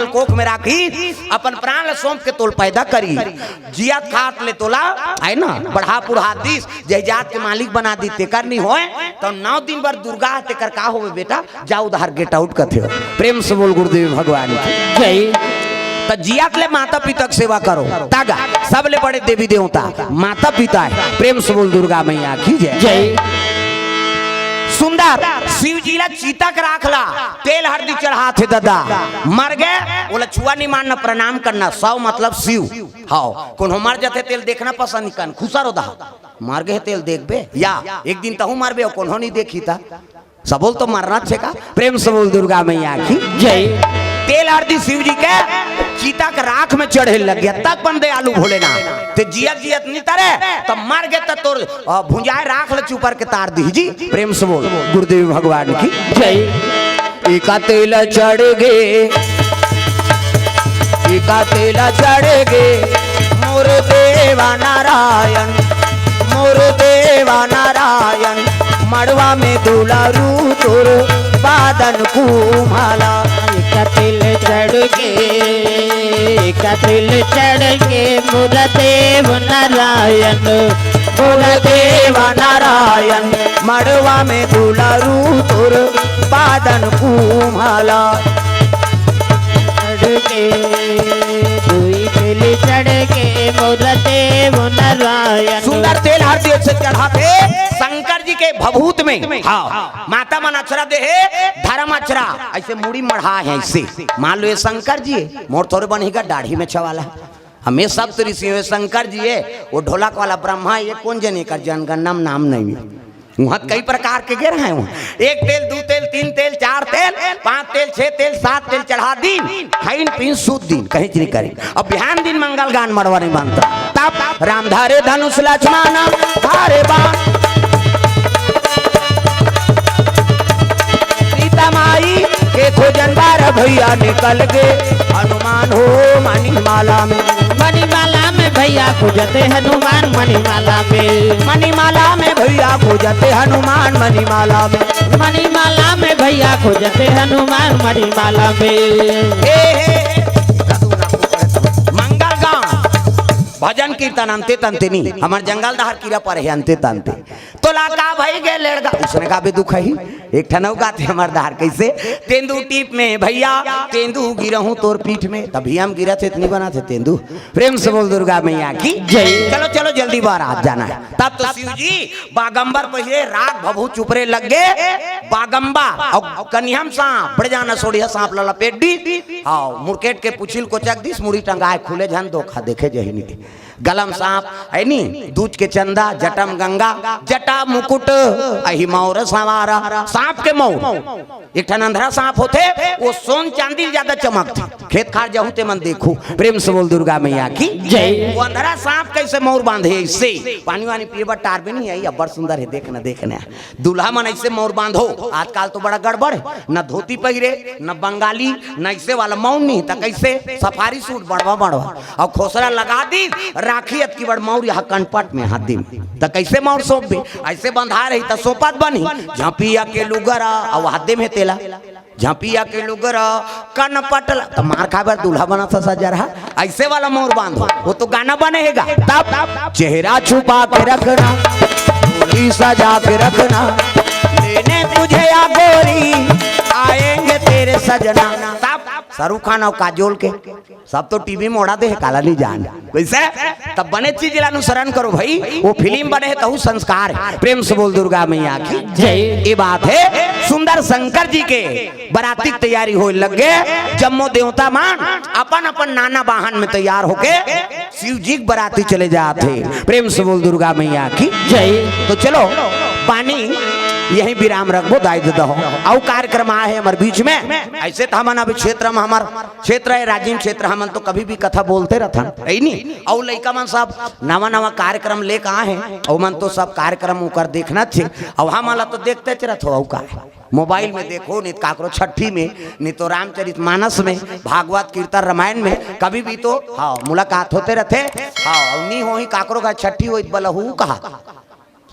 नल कोख में राखी अपन प्राण सौंप के तोल पैदा करी जियात खात ले तोला है ना बढ़ा पुढ़ा दिस जयजात के मालिक बना दी तेकर नहीं होए तो 9 दिन भर दुर्गा तेकर का होवे बेटा जाओ उधार गेट आउट कथे प्रेम से बोल गुरुदेव भगवान की जय। तो जियात ले माता पिता की सेवा करो तागा सब ले बड़े देवी देवता माता पिता है प्रेम से बोल दुर्गा मैया की जय। सुंदर शिव जी ला चीता के राखला तेल हल्दी चढ़ा थे दादा मर गए बोला छुआ नहीं मानना प्रणाम करना 100 मतलब शिव हाओ कौन मर जाते तेल देखना पसंद नहीं कर खुशा रो मर गए तेल देख बे या एक दिन तहु मार बे कौन नहीं देखी था सब बोल तो मरना छे का प्रेम से बोल दुर्गा मैया की जय। तेल हल्दी शिव जी के चीता के राख में चढ़े लग गया तक बंदे आलू भोले ना ते जियत जियत नहीं तरे तो मर गए तो तोर भुंजाए राख ले चुपर के तार दी जी प्रेम से बोल गुरुदेव भगवान की जय। एका तेल चढ़ गे एका तेल चढ़ गे मोर देवा नारायण मोर देवा नारायण मड़वा में दुलारू तोर बादन कुमाला कतिल चढ़ के मुरदेव नारायण मुरदेव नारायण मड़वा में दुलारू तोर बादन कुमाला चढ़ के दुई तिल चढ़ के मुरदेव नारायण। सुंदर तेल हल्दी से चढ़ाते शंकर जी के भभूत में हाँ माता मन अक्षरा दे धर्म अक्षरा ऐसे मुड़ी मढ़ा है ऐसे मान लो ये शंकर जी है मोर थोड़े बनेगा दाढ़ी में छवाला हमें सब ऋषि शंकर जी है वो ढोलक वाला ब्रह्मा ये कौन जने का जनगणना नाम नहीं है वहाँ कई प्रकार के गिर हैं एक तेल 2 तेल 3 तेल 4 तेल 5 तेल 6 तेल 7 तेल चढ़ा दिन खाइन पीन सूद दिन कहीं नहीं करे अब बिहान दिन मंगल गान मरवा नहीं बनता तब राम धारे धनुष लक्ष्मण धारे बाण सीता माई के खोजन बार भैया निकल गए हनुमान हो मणिमाला में भैया खोजते हनुमान मणिमाला में भैया खोजते हनुमान मणिमाला में भैया खोजते हनुमान मणिमाला में। मंगल गाँव भजन कीर्तन अंते तंते नहीं हमारे जंगल दहार कीड़ा पर है अंते तंते तो लाका भाई गए लड़का उसने कहा बे दुख ही एक ठनऊ गाते हमारे दहार कैसे तेंदू टीप में भैया तेंदू गिरहूं तोर पीठ में तभी हम गिरा थे इतनी बना थे तेंदू प्रेम से बोल दुर्गा मैया की जय। चलो चलो जल्दी बारात जाना है तब तो शिव जी बागंबर पहले राग भभू चुपरे लग गए बागंबा और कन्हम सांप बड़े जाना सोड़िया सांप लला पेट दी आओ मुरकेट के पुछिल को चक दिस मुड़ी टंगाए खुले झन धोखा देखे जही गलम सांप है नी दूध के चंदा जटम गंगा जटा मुकुट अहि मौर सवारा सांप के मऊ एक ठन अंधरा सांप होते वो सोन चांदी ज्यादा चमकते खेत खार जाहू ते मन देखू प्रेम से बोल दुर्गा मैया की जय। वो अंधरा सांप कैसे मोर बांधे इससे पानी वानी पिए बर टार भी नहीं आई अब बड़ सुंदर है देखना देखना दूल्हा मन ऐसे मोर बांधो आजकल तो बड़ा गड़बड़ है न धोती पहिरे न बंगाली न ऐसे वाला मौन नहीं तो कैसे सफारी सूट बड़वा बड़वा और खोसरा लगा दी राखी की बड़ मौर यहाँ कनपट में हाथी में तो कैसे मौर सौंप भी ऐसे बंधा रही तो सोपत बनी झांपिया के लुगरा और हाथे में तेला झांपिया के लुगरा कनपट तो मार खाबर दूल्हा बना था सजा रहा ऐसे वाला मोर बांधो वो तो गाना बनेगा तब चेहरा छुपा के रखना सजा के रखना लेने तुझे या गोरी आएंगे तेरे सजना तब शाहरुख खान और काजोल के सब तो टीवी में उड़ा दे है काला नहीं जान वैसे तब बने चीज अनुसरण करो भाई वो फिल्म बने है तो संस्कार है प्रेम से बोल दुर्गा मैया की जय। ये बात है सुंदर शंकर जी के बराती तैयारी हो लगे जम्मो देवता मान अपन अपन नाना वाहन में तैयार होके शिव जी बराती चले जाते प्रेम से बोल दुर्गा मैया की जय। तो चलो पानी यही विराम रखबो दाई दे दहो और कार्यक्रम आए हमारे बीच में ऐसे तो हमन अभी क्षेत्र में हमार क्षेत्र है राजीव क्षेत्र हमन तो कभी भी कथा बोलते रहथन है नहीं और लड़का मन सब नवा नवा कार्यक्रम लेके आए हैं और मन तो सब कार्यक्रम कर देखना चाहिए और हम तो देखते रहते हो का मोबाइल में देखो नहीं काकरो छठी में नहीं तो रामचरित मानस में भागवत कीर्तन रामायण में कभी भी तो हाँ मुलाकात होते रहते हाँ नहीं हो ही काकरो का छठी हो बलहू कहा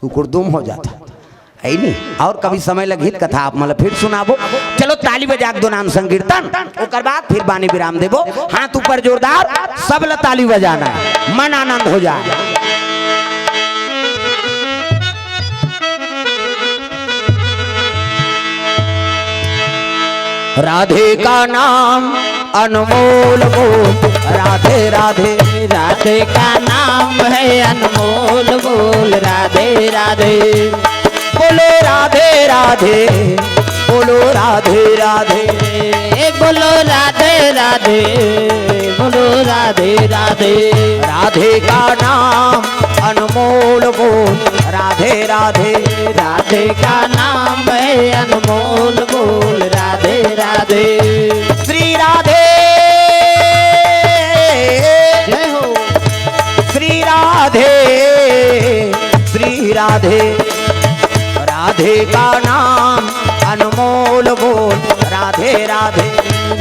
सुकुरदुम हो जाता है नहीं। और कभी समय लगी कथा आप मतलब फिर सुनाबो। चलो ताली बजा के दो नाम संकीर्तन, ओकर बाद फिर बानी विराम देबो। हाथ ऊपर जोरदार, सब ल ताली बजाना है, मन आनंद हो जाए। राधे का नाम अनमोल बोल, राधे राधे राधे का नाम है अनमोल, बोल राधे राधे। बोलो राधे राधे, बोलो राधे राधे, बोलो राधे राधे, बोलो राधे राधे। राधे का नाम अनमोल बोल, राधे राधे, राधे का नाम है अनमोल, बोल राधे राधे। श्री राधे जय हो, श्री राधे, श्री राधे। राधे का नाम अनमोल बोल, राधे राधे,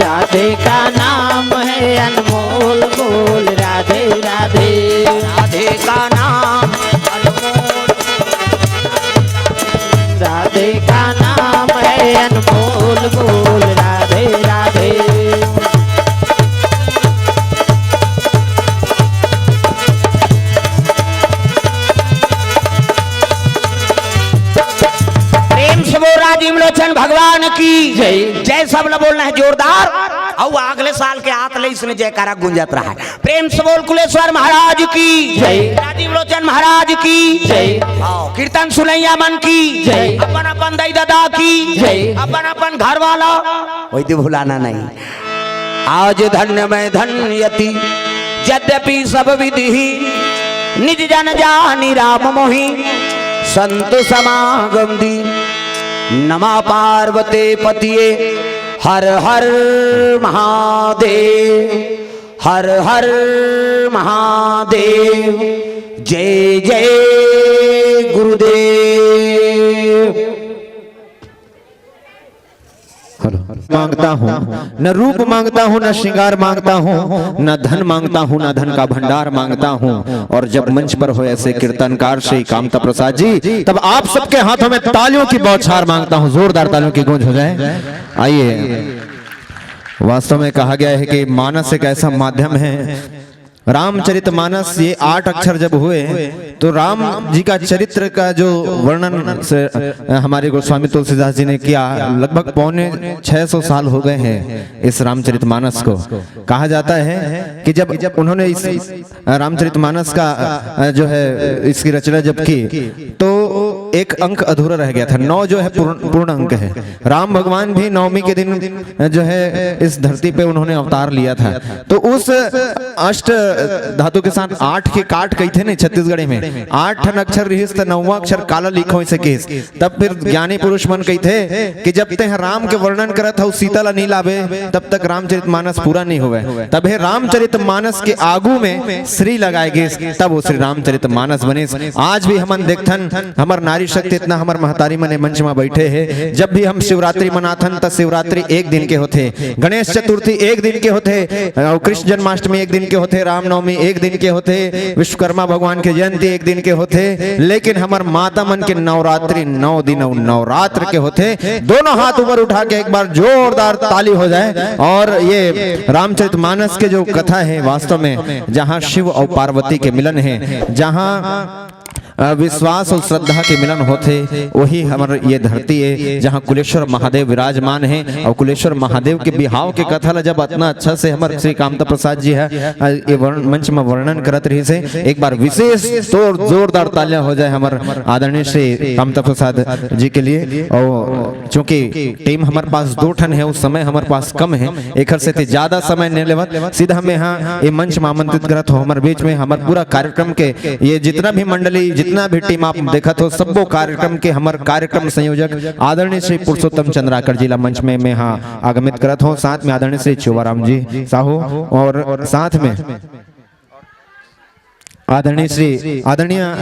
राधे का नाम है अनमोल, बोल राधे राधे। राधे का नाम अनमोल, राधे का नाम है अनमोल, बोल राधे राधे। प्रेम से बोल राजीव लोचन भगवान की जय। जय सब लोग बोलना है जोरदार। और अगले साल के आत ले इसमें जयकारा गुंजत रहा है। प्रेम से बोल कुलेश्वर महाराज की जय। राजीव लोचन महाराज की जय। आओ, कीर्तन सुनैया मन की जय। अपन अपन दाई दादा की जय। अपन अपन घर वाला वही तो भुलाना नहीं। आज धन्य में धन्यति यद्यपि सब विधि, निज जन जानी राम मोहि संत समागम दी। नमा पार्वते पतिये हर हर महादेव, हर हर महादेव, जय जय गुरुदेव। मांगता हूँ न रूप मांगता हूँ, न श्रृंगार मांगता हूँ, न धन मांगता हूँ, न धन का भंडार मांगता हूँ। और जब मंच पर हो ऐसे कीर्तनकार श्री कामता प्रसाद जी, तब आप सबके हाथों में तालियों की बौछार मांगता हूँ। जोरदार तालियों की गूंज हो जाए। आइए, वास्तव में कहा गया है कि मानस एक ऐसा माध्यम है, रामचरितमानस ये 8 अक्षर जब हुए तो राम जी का चरित्र का जो वर्णन से हमारे गोस्वामी तुलसीदास जी ने किया, लगभग 650 साल हो गए हैं इस रामचरितमानस को। कहा जाता है कि जब उन्होंने इस रामचरितमानस का जो है इसकी रचना जब की तो एक अंक अधूरा रह गया था। 9 जो है पूर्ण अंक है। राम भगवान भी नवमी के दिन जो है इस धरती पे उन्होंने अवतार लिया था। तो उस अष्ट धातु के साथ 8 के काट कही थे नहीं छत्तीसगढ़ी में, 8 अक्षर रही 9वां अक्षर काला लिखो इसे केस। तब फिर ज्ञानी पुरुष मन कही थे कि जब ते राम के वर्णन करत हो सीता ला नहीं लावे तब तक रामचरितमानस पूरा नहीं हुए। तब है रामचरितमानस के आगू में श्री लगाए गए, तब वो श्री रामचरितमानस बने। आज भी हमन देखथन हमर नारी शक्ति इतना हमर महतारी मने मंच में बैठे है। जब भी हम शिवरात्रि मनाथन त शिवरात्रि 1 दिन के होते, गणेश चतुर्थी 1 दिन के होते, और कृष्ण जन्माष्टमी 1 दिन के होते, रामनवमी 1 दिन के होते, विश्वकर्मा भगवान के जयंती 1 दिन के होते। लेकिन हमार माता मन के नवरात्रि 9 दिन नवरात्र के होते। दोनों हाथ ऊपर उठा के एक बार जोरदार ताली हो जाए। और ये रामचरितमानस के जो कथा है वास्तव में जहाँ शिव और पार्वती के मिलन है, जहाँ विश्वास और श्रद्धा के मिलन होते, वही हमारे ये धरती है जहाँ कुलेश्वर महादेव विराजमान है। और कुलेश्वर महादेव के बिहाव के कथा ला जब इतना अच्छा से हमारे श्री कामता प्रसाद जी है ये मंच में वर्णन करत रही से, एक बार विशेष तौर जोरदार तालियां हो जाए हमारे आदरणीय श्री कामता प्रसाद जी के लिए। और चूंकि टीम हमारे पास 2 ठन है, उस समय हमारे पास कम है, एक से ज्यादा समय नहीं लेवत, सीधा हमें यहाँ ये मंच में आमंत्रित करत हो। हमारे बीच में हमारे पूरा कार्यक्रम के ये जितना भी मंडली जितना भी टीम आप देखा तो सबो कार्यक्रम के हमारे कार्यक्रम संयोजक आदरणीय श्री पुरुषोत्तम चंद्राकर जी ला मंच में मैं यहाँ आगमित करत हूँ। साथ में आदरणीय श्री चुवाराम जी साहू, और साथ में आदरणीय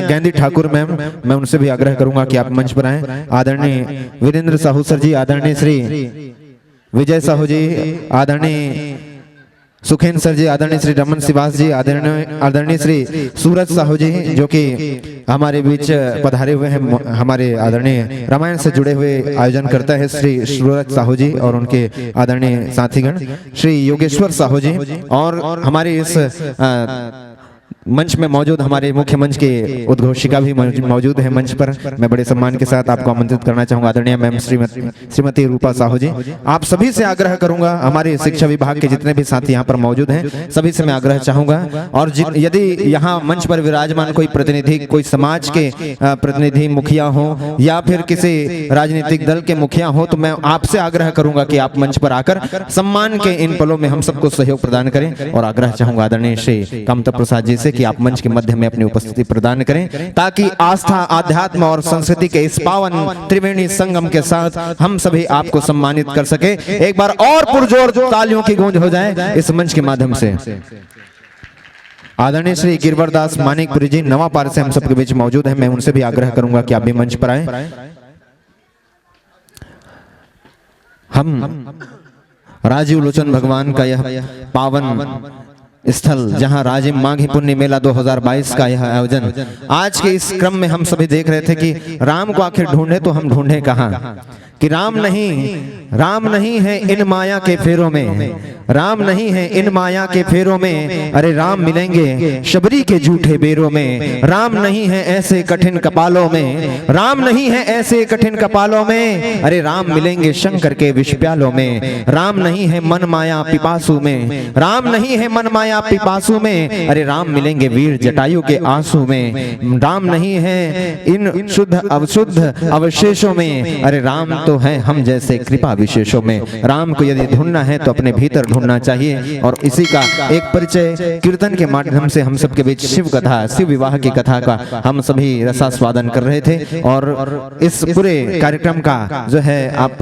गैंदी ठाकुर मैम, मैं उनसे भी आग्रह करूंगा कि आप मंच पर आएं। आदरणीय वीरेंद्र साहू सर जी, आदरणीय श्री विजय साहू जी, आदरणीय सुखेन सर जी, आदरणीय श्री रमन श्रीवास जी, आदरणीय श्री सूरज साहू जी जो कि हमारे बीच पधारे हुए हैं, हमारे आदरणीय रामायण से जुड़े हुए आयोजन करता है श्री सूरज साहू जी और उनके आदरणीय साथीगण श्री योगेश्वर साहू जी, और हमारे इस मंच में मौजूद हमारे मुख्य मंच के उद्घोषिका भी मौजूद है मंच पर। मैं बड़े सम्मान के साथ आपको आमंत्रित करना चाहूंगा आदरणीय मैम श्रीमती रूपा साहू जी। आप सभी से आग्रह करूंगा, हमारे शिक्षा विभाग के जितने भी साथी यहाँ पर मौजूद हैं सभी से मैं आग्रह चाहूंगा, और यदि यहाँ मंच पर विराजमान कोई प्रतिनिधि, कोई समाज के प्रतिनिधि मुखिया हो या फिर किसी राजनीतिक दल के मुखिया हो, तो मैं आपसे आग्रह करूंगा कि आप मंच पर आकर सम्मान के इन पलों में हम सबको सहयोग प्रदान करें। और आग्रह चाहूंगा आदरणीय श्री कामता प्रसाद जी से कि आप मंच के मध्य में अपनी उपस्थिति प्रदान करें, ताकि आस्था, आध्यात्म और संस्कृति के इस पावन त्रिवेणी संगम के साथ हम सभी आपको सम्मानित कर सके। एक बार और पुरजोर तालियों की गूंज हो जाए इस मंच के माध्यम से। आदरणीय श्री गिरवरदास मानिकपुरी जी नवापार से हम सबके बीच मौजूद हैं, मैं उनसे भी आग्रह करूंगा कि आप भी मंच पर आए। हम राजीव लोचन भगवान का यह पावन स्थल, जहां राजिम माघी पुण्य मेला 2022 का यह आयोजन, आज के इस क्रम में हम सभी देख रहे थे कि राम को आखिर ढूंढे तो हम ढूंढे कहां, कि राम नहीं है इन माया के फेरों में, राम नहीं है इन माया के फेरों में, अरे राम मिलेंगे शबरी के झूठे बेरों में, राम नहीं है ऐसे कठिन कपालों में, राम नहीं है ऐसे कठिन कपालों में, अरे राम मिलेंगे शंकर के विष प्यालों में, राम नहीं है मन माया पिपासु में, राम नहीं है मन माया पिपासु में, अरे राम मिलेंगे वीर जटायु के आंसू में, राम नहीं है इन शुद्ध अवशुद्ध अवशेषों में, अरे राम तो है हम जैसे कृपा विशेषों में। राम को यदि ढूंढना है तो अपने भीतर ढूंढना चाहिए, और इसी का एक परिचय कीर्तन के माध्यम से हम सबके बीच शिव कथा, शिव विवाह की कथा का हम सभी रसास्वादन कर रहे थे। और इस पूरे कार्यक्रम का जो है आप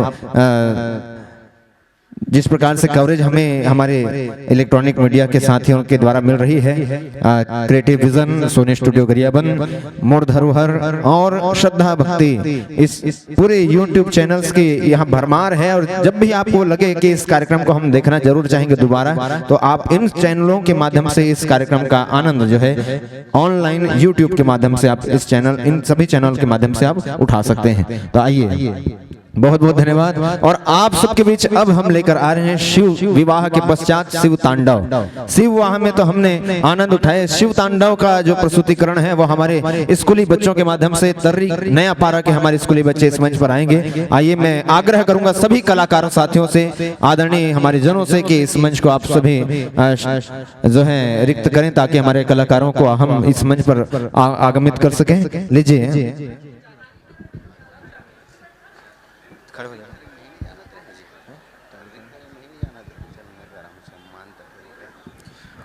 जिस प्रकार से कवरेज हमें हमारे इलेक्ट्रॉनिक मीडिया के साथियों के द्वारा मिल रही है, creative vision, Sony studio Gariaband, मोर धरोहर और श्रद्धा भक्ति, इस पूरे यूट्यूब चैनल्स की यहाँ भरमार है। और जब भी आपको लगे कि इस कार्यक्रम को हम देखना जरूर चाहेंगे दोबारा, तो आप इन चैनलों के माध्यम से इस कार्यक्रम का आनंद जो है ऑनलाइन यूट्यूब के माध्यम से आप इस चैनल, इन सभी चैनल के माध्यम से आप उठा सकते हैं। तो आइए, बहुत बहुत धन्यवाद। और आप सबके बीच अब हम लेकर आ रहे हैं शिव विवाह के पश्चात शिव तांडव। शिव विवाह में तो हमने आनंद उठाए, शिव तांडव का जो प्रस्तुतिकरण है वो हमारे स्कूली बच्चों के माध्यम से, तर्री नया पारा के हमारे स्कूली बच्चे इस मंच पर आएंगे। आइए, मैं आग्रह करूंगा सभी कलाकार साथियों से, आदरणीय हमारे जनों से, कि इस मंच को आप सभी जो है रिक्त करें, ताकि हमारे कलाकारों को हम इस मंच पर आगमित कर सकें। लीजिए,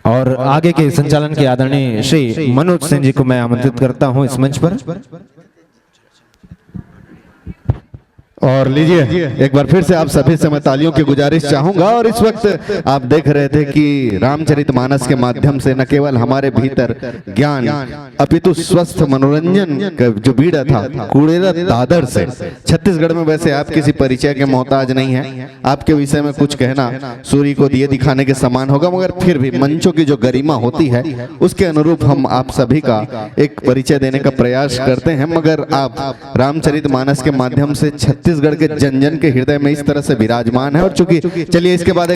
और आगे के संचालन के आदरणीय श्री मनोज सिंह जी को मैं आमंत्रित करता हूं इस मंच पर। और लीजिए, एक बार फिर से आप सभी से मैं तालियों की गुजारिश चाहूंगा। और इस वक्त आप देख रहे थे कि रामचरितमानस के माध्यम से न केवल हमारे भीतर ज्ञान अपितु स्वस्थ मनोरंजन का जो बीड़ा था कूड़ेरा दादर से। छत्तीसगढ़ में वैसे आप किसी परिचय के मोहताज नहीं है, आपके विषय में कुछ कहना सूर्य को दिए दिखाने के समान होगा, मगर फिर भी मंचों की जो गरिमा होती है उसके अनुरूप हम आप सभी का एक परिचय देने का प्रयास करते हैं। मगर आप रामचरितमानस के माध्यम से छत्तीसगढ़ के जन जन के हृदय में इस तरह से विराजमान है। और चूंकि चलिए इसके बाद एक